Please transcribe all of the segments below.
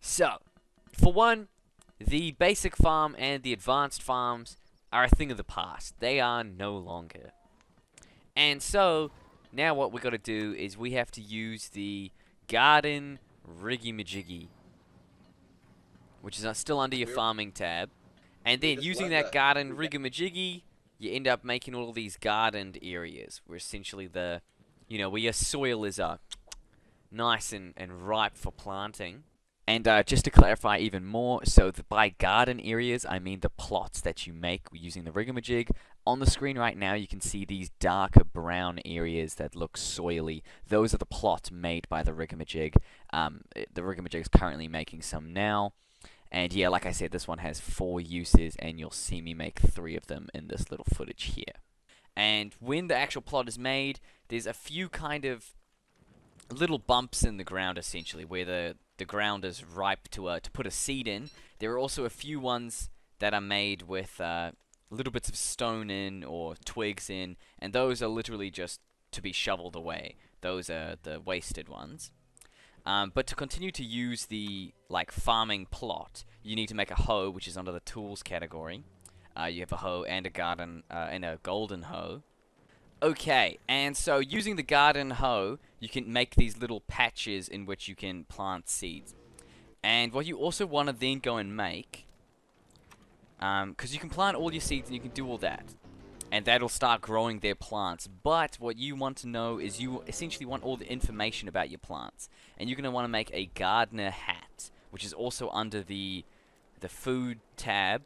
So, for one, the basic farm and the advanced farms are a thing of the past. They are no longer. And so, now what we got to do is we have to use the garden riggy-majiggy, which is still under your farming tab. And then using that garden riggy-majiggy, you end up making all these gardened areas where essentially where your soil is nice and ripe for planting. And just to clarify even more, so by garden areas, I mean the plots that you make using the rigamajig. On the screen right now, you can see these darker brown areas that look soily. Those are the plots made by the rigamajig. The rigamajig is currently making some now. And yeah, like I said, this one has 4 uses, and you'll see me make 3 of them in this little footage here. And when the actual plot is made, there's a few kind of little bumps in the ground, essentially, where the ground is ripe to put a seed in. There are also a few ones that are made with little bits of stone in or twigs in, and those are literally just to be shoveled away. Those are the wasted ones. But to continue to use the farming plot, you need to make a hoe, which is under the tools category. You have a hoe and a garden and a golden hoe. Okay, and so using the garden hoe, you can make these little patches in which you can plant seeds. And what you also want to then go and make, because you can plant all your seeds and you can do all that, and that'll start growing their plants. But what you want to know is you essentially want all the information about your plants, and you're going to want to make a gardener hat, which is also under the food tab,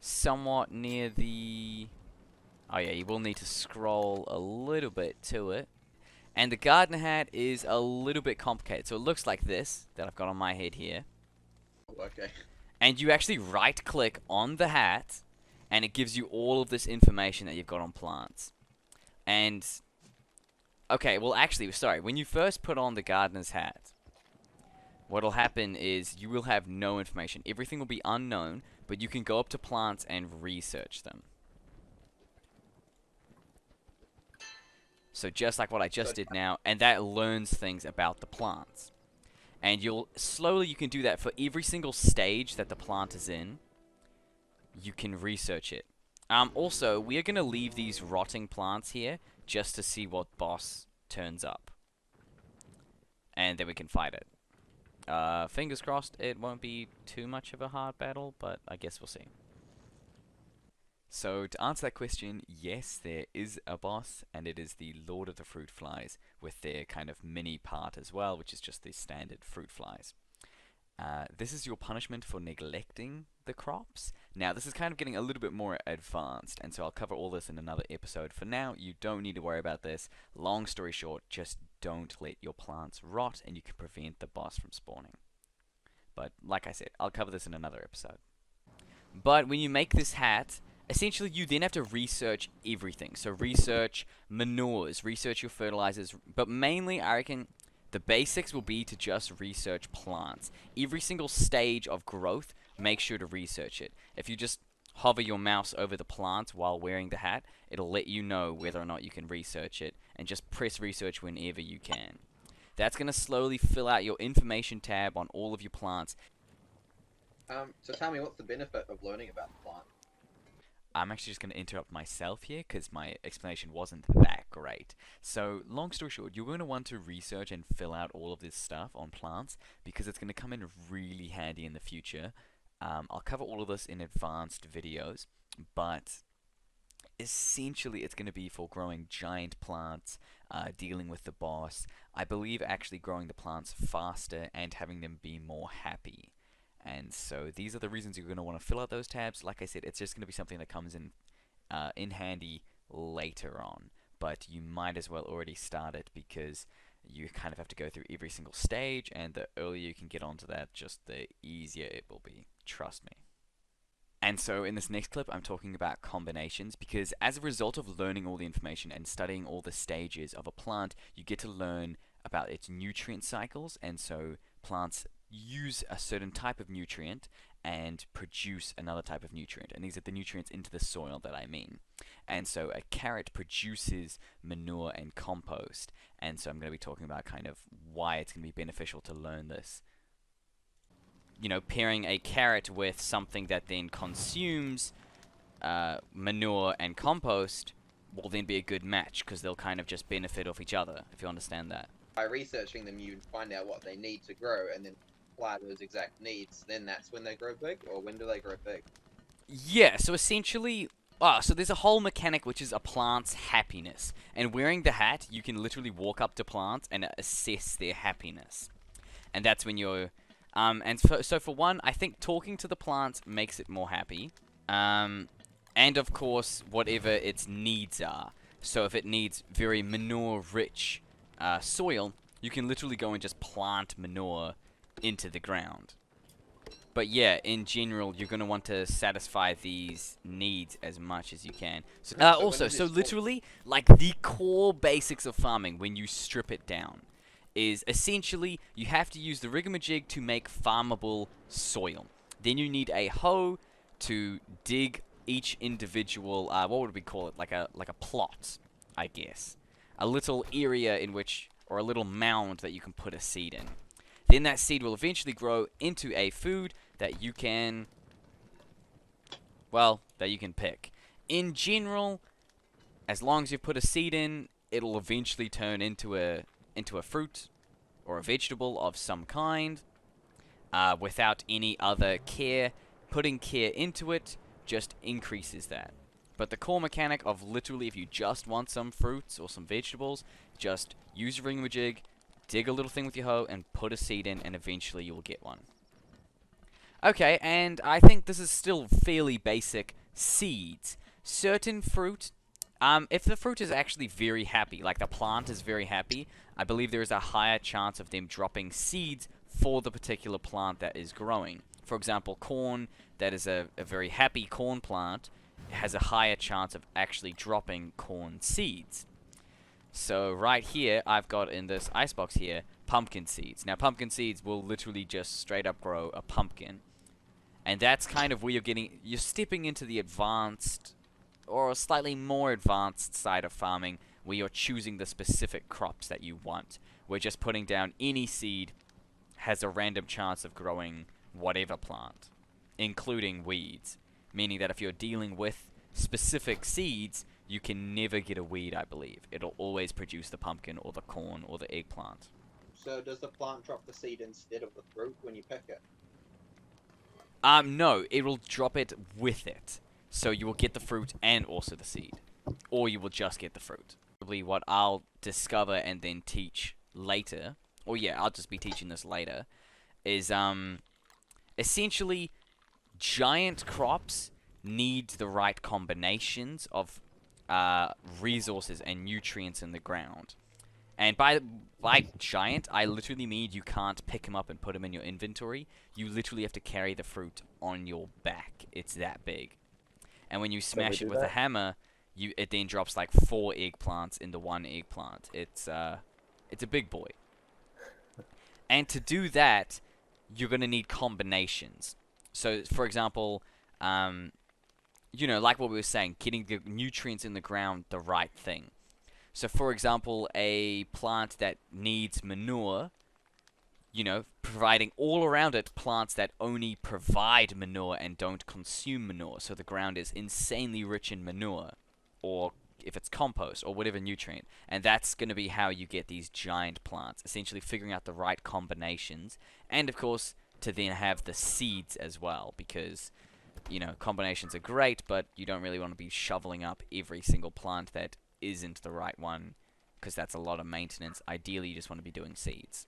somewhat near the... Oh yeah, you will need to scroll a little bit to it. And the gardener hat is a little bit complicated. So it looks like this, that I've got on my head here. Okay. And you actually right-click on the hat, and it gives you all of this information that you've got on plants. And... okay, well actually, sorry. When you first put on the gardener's hat, what'll happen is you will have no information. Everything will be unknown, but you can go up to plants and research them. So just like what I just did now, and that learns things about the plants. And you can do that for every single stage that the plant is in. You can research it. Also, we are going to leave these rotting plants here just to see what boss turns up. And then we can fight it. Fingers crossed it won't be too much of a hard battle, but I guess we'll see. So, to answer that question, yes, there is a boss, and it is the Lord of the Fruit Flies, with their kind of mini part as well, which is just the standard fruit flies. This is your punishment for neglecting the crops. Now, this is kind of getting a little bit more advanced, and so I'll cover all this in another episode. For now, you don't need to worry about this. Long story short, just don't let your plants rot, and you can prevent the boss from spawning. But, like I said, I'll cover this in another episode. But when you make this hat... essentially, you then have to research everything. So research manures, research your fertilizers, but mainly, I reckon, the basics will be to just research plants. Every single stage of growth, make sure to research it. If you just hover your mouse over the plants while wearing the hat, it'll let you know whether or not you can research it, and just press research whenever you can. That's going to slowly fill out your information tab on all of your plants. So tell me, what's the benefit of learning about the plant? I'm actually just going to interrupt myself here because my explanation wasn't that great. So, long story short, you're going to want to research and fill out all of this stuff on plants because it's going to come in really handy in the future. I'll cover all of this in advanced videos, but essentially it's going to be for growing giant plants, dealing with the boss. I believe actually growing the plants faster and having them be more happy. And so these are the reasons you're going to want to fill out those tabs. Like I said, it's just going to be something that comes in handy later on. But you might as well already start it because you kind of have to go through every single stage, and the earlier you can get onto that, just the easier it will be. Trust me. And so in this next clip, I'm talking about combinations because as a result of learning all the information and studying all the stages of a plant, you get to learn about its nutrient cycles, and so plants use a certain type of nutrient and produce another type of nutrient, and these are the nutrients into the soil that I mean. And so a carrot produces manure and compost, and so I'm going to be talking about kind of why it's going to be beneficial to learn this. you know, pairing a carrot with something that then consumes manure and compost will then be a good match, because they'll kind of just benefit off each other, if you understand that. By researching them, you find out what they need to grow, and then apply those exact needs. Then that's when they grow big, or when do they grow big? Yeah, so essentially, so there's a whole mechanic which is a plant's happiness. And wearing the hat, you can literally walk up to plants and assess their happiness. And that's when you're, so for one, I think talking to the plants makes it more happy. And of course, whatever its needs are. So if it needs very manure-rich soil, you can literally go and just plant manure into the ground. But yeah, in general, you're going to want to satisfy these needs as much as you can. So, so literally, like, the core basics of farming, when you strip it down, is essentially you have to use the rigamajig to make farmable soil. Then you need a hoe to dig each individual, what would we call it? Like a plot, I guess. A little area in which, or a little mound that you can put a seed in. Then that seed will eventually grow into a food that you can, well, that you can pick. In general, as long as you put a seed in, it'll eventually turn into a fruit or a vegetable of some kind, without any other care. Putting care into it just increases that. But the core mechanic of literally, if you just want some fruits or some vegetables, just use your ringamajig, dig a little thing with your hoe, and put a seed in, and eventually you'll get one. Okay, and I think this is still fairly basic. Seeds. Certain fruit, if the fruit is actually very happy, like the plant is very happy, I believe there is a higher chance of them dropping seeds for the particular plant that is growing. For example, corn, that is a very happy corn plant, has a higher chance of actually dropping corn seeds. So right here, I've got in this icebox here, pumpkin seeds. Now, pumpkin seeds will literally just straight up grow a pumpkin. And that's kind of where you're stepping into the advanced, or a slightly more advanced side of farming, where you're choosing the specific crops that you want. Where just putting down any seed has a random chance of growing whatever plant, including weeds. Meaning that if you're dealing with specific seeds, you can never get a weed, I believe. It'll always produce the pumpkin or the corn or the eggplant. So does the plant drop the seed instead of the fruit when you pick it? No, it will drop it with it. So you will get the fruit and also the seed. Or you will just get the fruit. Probably what I'll discover and then teach later, or yeah, I'll just be teaching this later, is essentially giant crops need the right combinations of resources and nutrients in the ground. And by giant, I literally mean you can't pick them up and put them in your inventory. You literally have to carry the fruit on your back. It's that big. And when you smash it with a hammer, it then drops like 4 eggplants into one eggplant. It's a big boy. And to do that, you're going to need combinations. So, for example, you know, like what we were saying, getting the nutrients in the ground the right thing. So, for example, a plant that needs manure, you know, providing all around it plants that only provide manure and don't consume manure. So the ground is insanely rich in manure, or if it's compost, or whatever nutrient. And that's going to be how you get these giant plants, essentially figuring out the right combinations. And, of course, to then have the seeds as well, because, you know, combinations are great, but you don't really want to be shoveling up every single plant that isn't the right one, because that's a lot of maintenance. Ideally, you just want to be doing seeds.